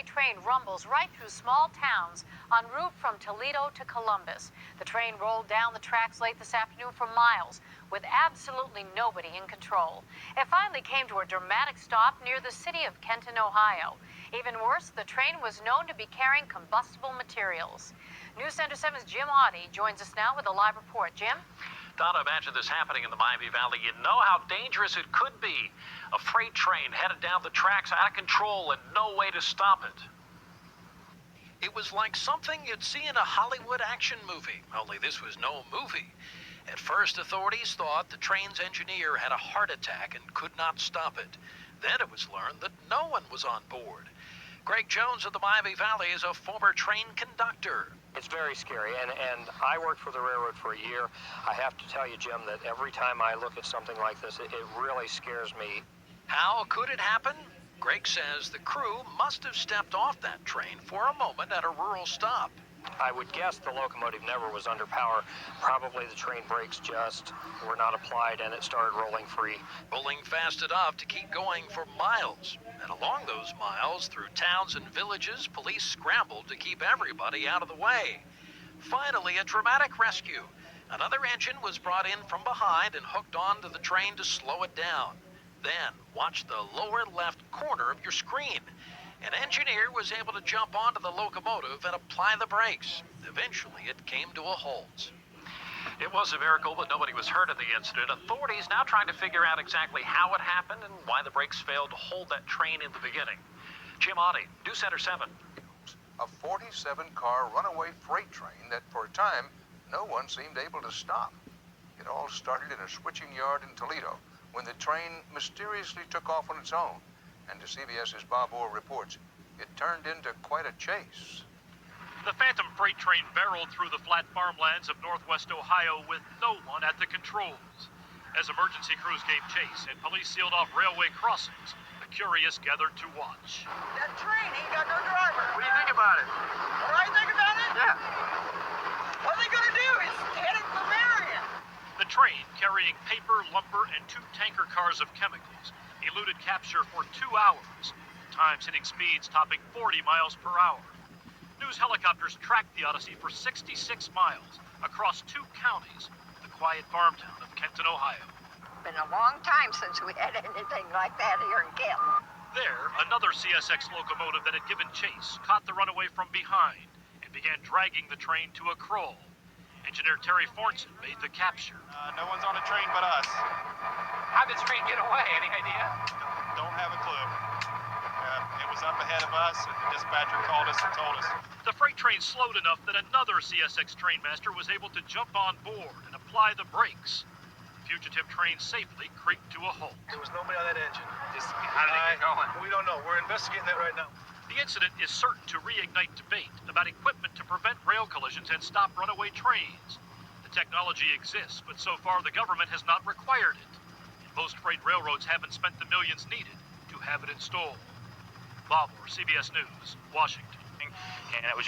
train rumbles right through small towns en route from Toledo to Columbus. The train rolled down the tracks late this afternoon for miles with absolutely nobody in control. It finally came to a dramatic stop near the city of Kenton, Ohio. Even worse, the train was known to be carrying combustible materials. News Center 7's Jim Audie joins us now with a live report. Jim? Donna, imagine this happening in the Miami Valley. You know how dangerous it could be. A freight train headed down the tracks out of control and no way to stop it. It was like something you'd see in a Hollywood action movie, only this was no movie. At first, authorities thought the train's engineer had a heart attack and could not stop it. Then it was learned that no one was on board. Greg Jones of the Miami Valley is a former train conductor. It's very scary, and I worked for the railroad for a year. I have to tell you, Jim, that every time I look at something like this, it really scares me. How could it happen? Greg says the crew must have stepped off that train for a moment at a rural stop. I would guess the locomotive never was under power. Probably the train brakes just were not applied and it started rolling free. Rolling fast enough to keep going for miles. And along those miles, through towns and villages, police scrambled to keep everybody out of the way. Finally, a dramatic rescue. Another engine was brought in from behind and hooked onto the train to slow it down. Then, watch the lower left corner of your screen. An engineer was able to jump onto the locomotive and apply the brakes. Eventually, it came to a halt. It was a miracle, but nobody was hurt in the incident. Authorities now trying to figure out exactly how it happened and why the brakes failed to hold that train in the beginning. Jim Audie, News Center 7. A 47-car runaway freight train that, for a time, no one seemed able to stop. It all started in a switching yard in Toledo when the train mysteriously took off on its own. And as CBS's Bob Orr reports, it turned into quite a chase. The Phantom freight train barreled through the flat farmlands of northwest Ohio with no one at the controls. As emergency crews gave chase and police sealed off railway crossings, the curious gathered to watch. That train ain't got no driver. What do you think about it? What do I think about it? Yeah. What are they gonna do? It's headed for Marion. The train, carrying paper, lumber, and 2 tanker cars of chemicals, eluded capture for 2 hours, times hitting speeds topping 40 miles per hour. News helicopters tracked the Odyssey for 66 miles across 2 counties, the quiet farm town of Kenton, Ohio. Been a long time since we had anything like that here in Kenton. There, another CSX locomotive that had given chase caught the runaway from behind and began dragging the train to a crawl. Engineer Terry Fornson made the capture. No one's on the train but us. How'd the train get away? Any idea? Don't have a clue. It was up ahead of us, and the dispatcher called us and told us. The freight train slowed enough that another CSX trainmaster was able to jump on board and apply the brakes. The fugitive train safely creaked to a halt. There was nobody on that engine. How did it get going? We don't know. We're investigating that right now. The incident is certain to reignite debate about equipment to prevent rail collisions and stop runaway trains. The technology exists, but so far the government has not required it. And most freight railroads haven't spent the millions needed to have it installed. Bob Orr, CBS News, Washington. And it was